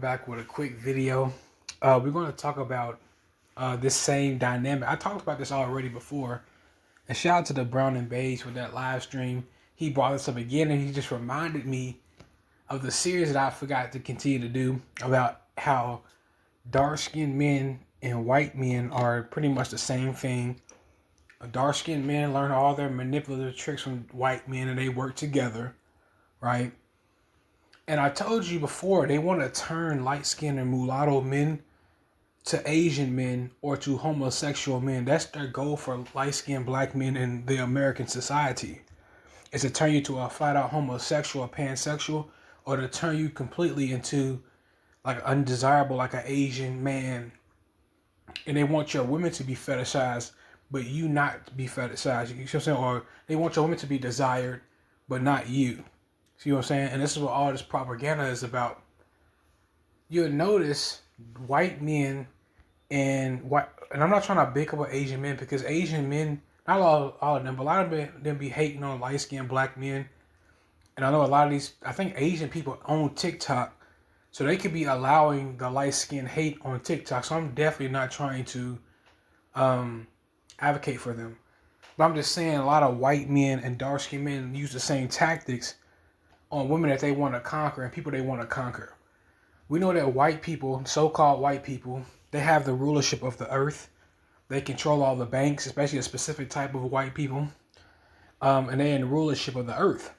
back with a quick video. We're going to talk about this same dynamic. I talked about this already before. And shout out to the Brown and Beige with that live stream. He brought this up again, and he just reminded me of the series that I forgot to continue to do about how dark-skinned men and white men are pretty much the same thing. Dark-skinned men learn all their manipulative tricks from white men, and they work together, right? And I told you before, they want to turn light-skinned and mulatto men to Asian men or to homosexual men. That's their goal for light-skinned black men in the American society, is to turn you to a flat-out homosexual, pansexual, or to turn you completely into like undesirable, like an Asian man. And they want your women to be fetishized, but you not to be fetishized. You see what I'm saying? Or they want your women to be desired, but not you. See what I'm saying? And this is what all this propaganda is about. You'll notice white men and I'm not trying to big up on Asian men, because Asian men, not all of them, but a lot of them be hating on light-skinned black men. And I know a lot of these, I think Asian people own TikTok, so they could be allowing the light-skinned hate on TikTok. So I'm definitely not trying to advocate for them. But I'm just saying a lot of white men and dark-skinned men use the same tactics on women that they want to conquer and people they want to conquer. We know that white people, so-called white people, they have the rulership of the earth. They control all the banks, especially a specific type of white people. And they're in the rulership of the earth.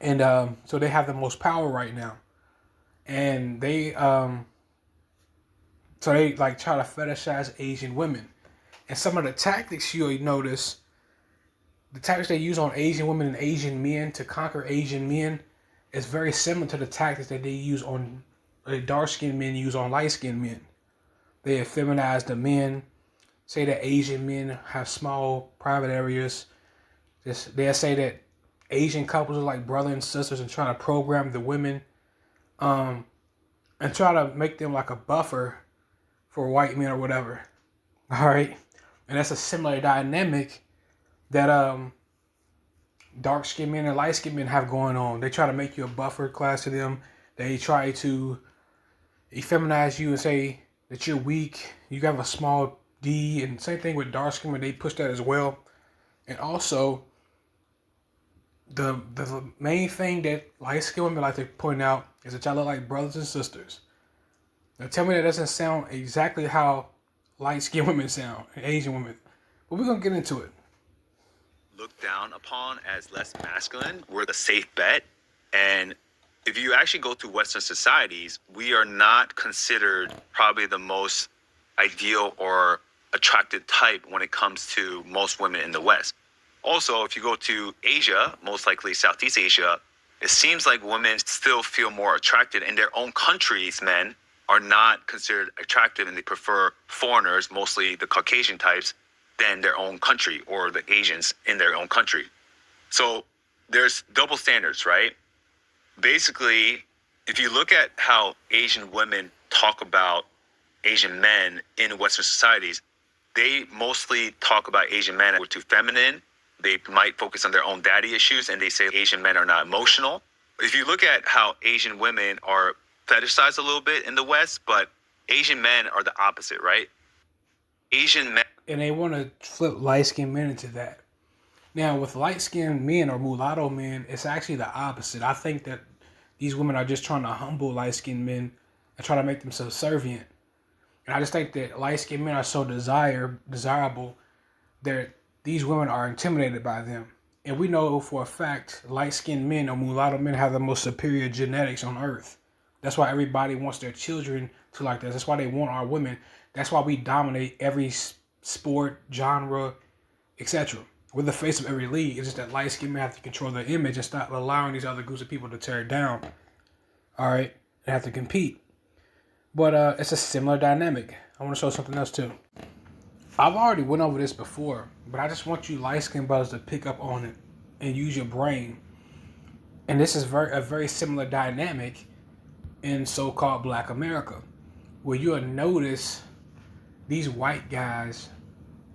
And so they have the most power right now. And they like try to fetishize Asian women. And some of the tactics you'll notice, the tactics they use on Asian women and Asian men to conquer Asian men is very similar to the tactics that they use on dark-skinned men use on light-skinned men. They effeminize the men, say that Asian men have small private areas. They'll say that Asian couples are like brother and sisters, and trying to program the women and try to make them like a buffer for white men or whatever. All right? And that's a similar dynamic that dark-skinned men and light-skinned men have going on. They try to make you a buffer class to them. They try to effeminize you and say that you're weak. You have a small D. And same thing with dark-skinned men. They push that as well. And also, the main thing that light-skinned women like to point out is that y'all look like brothers and sisters. Now tell me that doesn't sound exactly how light-skinned women sound, and Asian women. But we're going to get into it. Looked down upon as less masculine, we're the safe bet. And if you actually go through Western societies, we are not considered probably the most ideal or attractive type when it comes to most women in the West. Also, if you go to Asia, most likely Southeast Asia, it seems like women still feel more attracted in their own countries. Men are not considered attractive, and they prefer foreigners, mostly the Caucasian types, than their own country, or the Asians in their own country. So there's double standards, right? Basically, if you look at how Asian women talk about Asian men in Western societies, they mostly talk about Asian men as too feminine. They might focus on their own daddy issues, and they say Asian men are not emotional. If you look at how Asian women are fetishized a little bit in the West, but Asian men are the opposite, right? Asian men. And they want to flip light-skinned men into that. Now, with light-skinned men or mulatto men, it's actually the opposite. I think that these women are just trying to humble light-skinned men and try to make them subservient. And I just think that light-skinned men are so desirable that these women are intimidated by them. And we know for a fact light-skinned men or mulatto men have the most superior genetics on earth. That's why everybody wants their children to like this. That's why they want our women. That's why we dominate every sport, genre, etc. We're the face of every league. It's just that light-skinned men have to control their image and stop allowing these other groups of people to tear it down. All right? They have to compete. But it's a similar dynamic. I want to show something else too. I've already went over this before, but I just want you light-skinned brothers to pick up on it and use your brain. And this is a very similar dynamic in so-called Black America, where you'll notice these white guys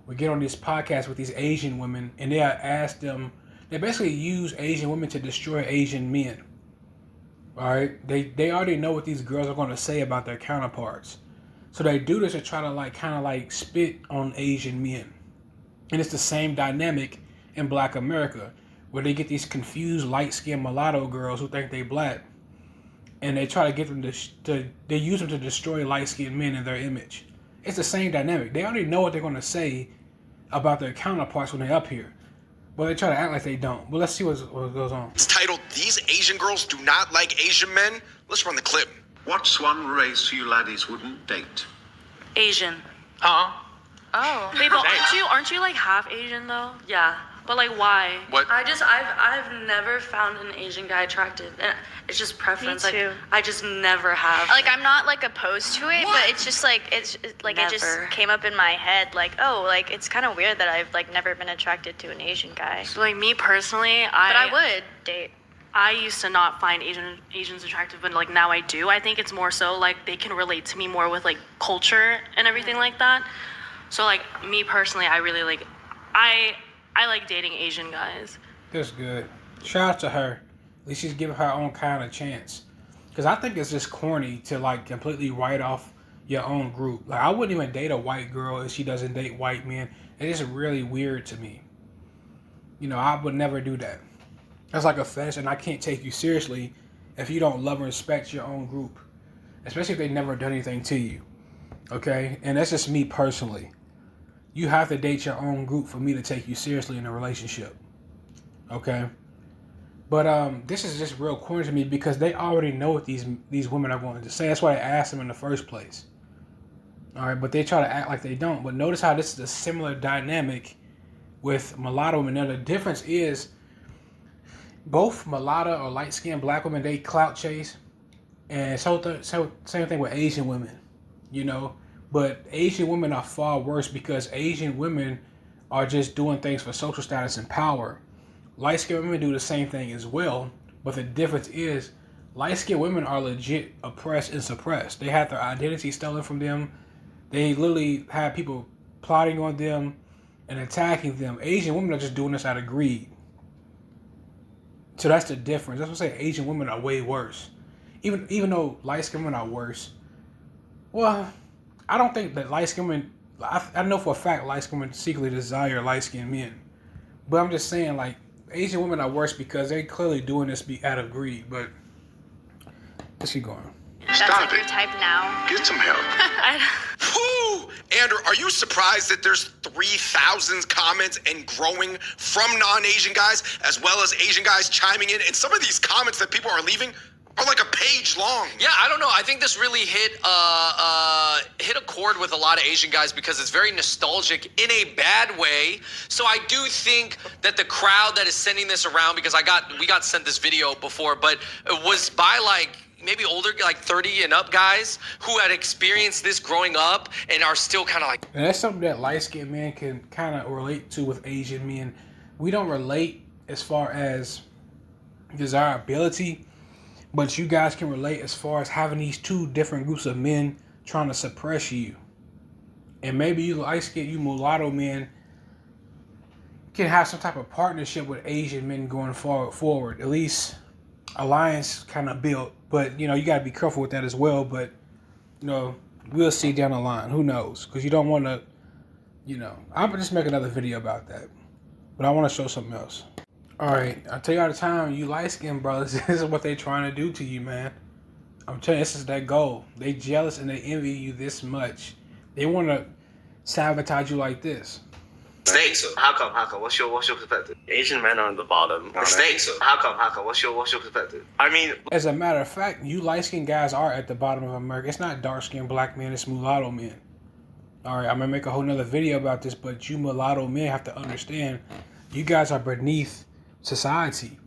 will get on this podcast with these Asian women, and they'll ask them, they basically use Asian women to destroy Asian men. All right, they already know what these girls are going to say about their counterparts, so they do this to try to like kind of like spit on Asian men, and it's the same dynamic in Black America, where they get these confused light skinned mulatto girls who think they black, and they try to get them to they use them to destroy light skinned men in their image. It's the same dynamic. They already know what they're going to say about their counterparts when they're up here, but they try to act like they don't. But let's see what goes on. It's titled, "These Asian Girls Do Not Like Asian Men." Let's run the clip. What's one race you laddies wouldn't date? Asian. Huh? Oh. Wait, but aren't you like half Asian though? Yeah. But like why? What? I've never found an Asian guy attractive. And it's just preference. Me too. Like I just never have. Like I'm not like opposed to it, but it's just like it just Never. came up in my head like, oh, like it's kind of weird that I've like never been attracted to an Asian guy. So like me personally, But I would date. I used to not find Asians attractive, but like now I do. I think it's more so like they can relate to me more with like culture and everything like that. So like me personally, I really like I like dating Asian guys. That's good. Shout out to her. At least she's giving her own kind of chance. Because I think it's just corny to like completely write off your own group. Like I wouldn't even date a white girl if she doesn't date white men. It is really weird to me. You know, I would never do that. That's like a fetish, and I can't take you seriously if you don't love and respect your own group. Especially if they never done anything to you. Okay? And that's just me personally. You have to date your own group for me to take you seriously in a relationship. Okay? But this is just real corny to me because they already know what these women are going to say. That's why I asked them in the first place. All right, but they try to act like they don't. But notice how this is a similar dynamic with mulatto women. Now the difference is both mulatto or light-skinned black women, they clout chase. And so same thing with Asian women, you know. But Asian women are far worse because Asian women are just doing things for social status and power. Light-skinned women do the same thing as well, but the difference is light-skinned women are legit oppressed and suppressed. They have their identity stolen from them. They literally have people plotting on them and attacking them. Asian women are just doing this out of greed. So that's the difference. That's what I say Asian women are way worse. Even though light-skinned women are worse. Well, I don't think that light-skinned women, I know for a fact light-skinned women secretly desire light-skinned men. But I'm just saying, like, Asian women are worse because they're clearly doing this out of greed. But let's keep going. That's Stop like your it. type now. Get some help. Whew! Andrew, are you surprised that there's 3,000 comments and growing from non-Asian guys as well as Asian guys chiming in? And some of these comments that people are leaving are like a page long. Yeah, I don't know. I think this really hit a chord with a lot of Asian guys because it's very nostalgic in a bad way. So I do think that the crowd that is sending this around, because we got sent this video before, but it was by like maybe older, like 30 and up guys who had experienced this growing up and are still kind of like. And that's something that light-skinned men can kind of relate to with Asian men. We don't relate as far as desirability, but you guys can relate as far as having these two different groups of men trying to suppress you. And maybe you light-skinned, you mulatto men can have some type of partnership with Asian men going forward. At least alliance kind of built. But, you know, you got to be careful with that as well. But, you know, we'll see down the line. Who knows? Because you don't want to, you know. I'll just make another video about that. But I want to show something else. All right. I'll tell you all the time, you light-skinned brothers, this is what they trying to do to you, man. I'm telling you, this is their goal. They jealous and they envy you this much. They want to sabotage you like this. Snakes. How come? What's your perspective? Asian men are on the bottom. Snakes. How come? What's your perspective? I mean, As a matter of fact, you light-skinned guys are at the bottom of America. It's not dark-skinned black men, it's mulatto men. All right, I'm going to make a whole nother video about this, but you mulatto men have to understand, you guys are beneath society.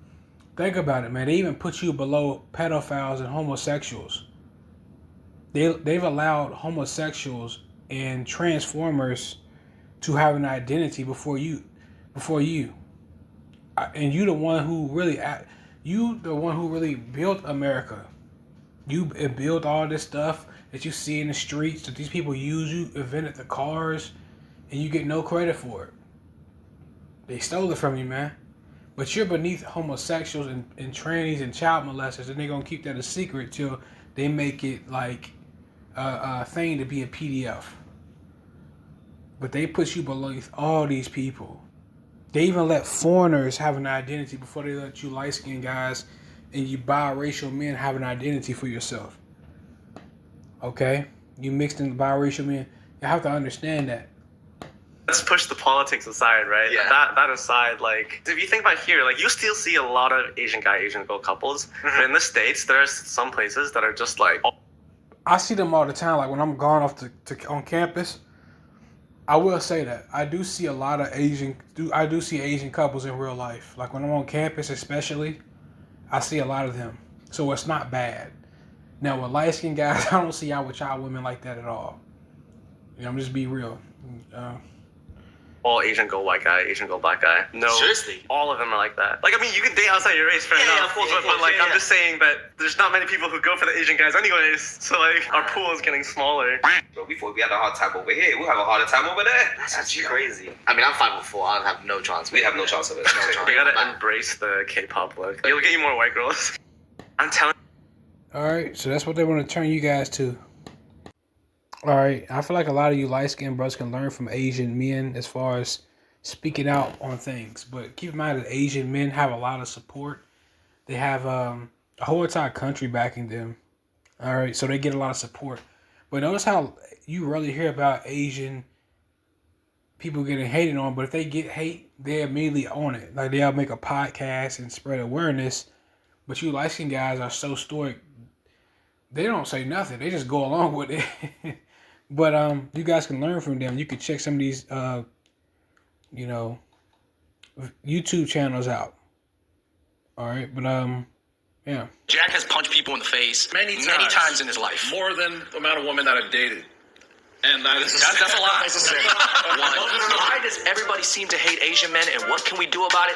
Think about it, man. They even put you below pedophiles and homosexuals. They've allowed homosexuals and transformers to have an identity before you. And you the one who really built America. You built all this stuff that you see in the streets that these people use. You invented the cars and you get no credit for it. They stole it from you, man. But you're beneath homosexuals and trannies and child molesters, and they're gonna keep that a secret till they make it like a thing to be a PDF. But they put you beneath all these people. They even let foreigners have an identity before they let you light-skinned guys and you biracial men have an identity for yourself. Okay? You mixed in biracial men. You have to understand that. Let's push the politics aside, right? Yeah. That aside, like, if you think about here, like, you still see a lot of Asian guy, Asian girl couples. But in the States, there's some places that are just like... I see them all the time. Like, when I'm gone off on campus, I will say that. I do see a lot of I do see Asian couples in real life. Like, when I'm on campus especially, I see a lot of them. So it's not bad. Now, with light-skinned guys, I don't see out with y'all women like that at all. You know, I'm just be real. all Asian girl white guy, Asian girl black guy. No, Seriously? all of them are like that. Like, I mean, you can date outside your race, fair enough. of course, but like, I'm just saying that there's not many people who go for the Asian guys anyways. So like, our pool is getting smaller. Bro, before we had a hard time over here, we'll have a harder time over there. That's crazy. I mean, I'm 5'4". I have no chance. We have no chance of it. No chance. You gotta embrace the K-pop look. It'll get you more white girls. I'm telling. All right, so that's what they want to turn you guys to. All right, I feel like a lot of you light-skinned brothers can learn from Asian men as far as speaking out on things. But keep in mind that Asian men have a lot of support. They have a whole entire country backing them. All right, so they get a lot of support. But notice how you rarely hear about Asian people getting hated on. But if they get hate, they're immediately on it. Like, they'll make a podcast and spread awareness. But you light-skinned guys are so stoic. They don't say nothing. They just go along with it. But you guys can learn from them. You can check some of these, YouTube channels out. All right, but yeah. Jack has punched people in the face many times in his life. More than the amount of women that I've dated. And that's That's a lot. Why does everybody seem to hate Asian men, and what can we do about it?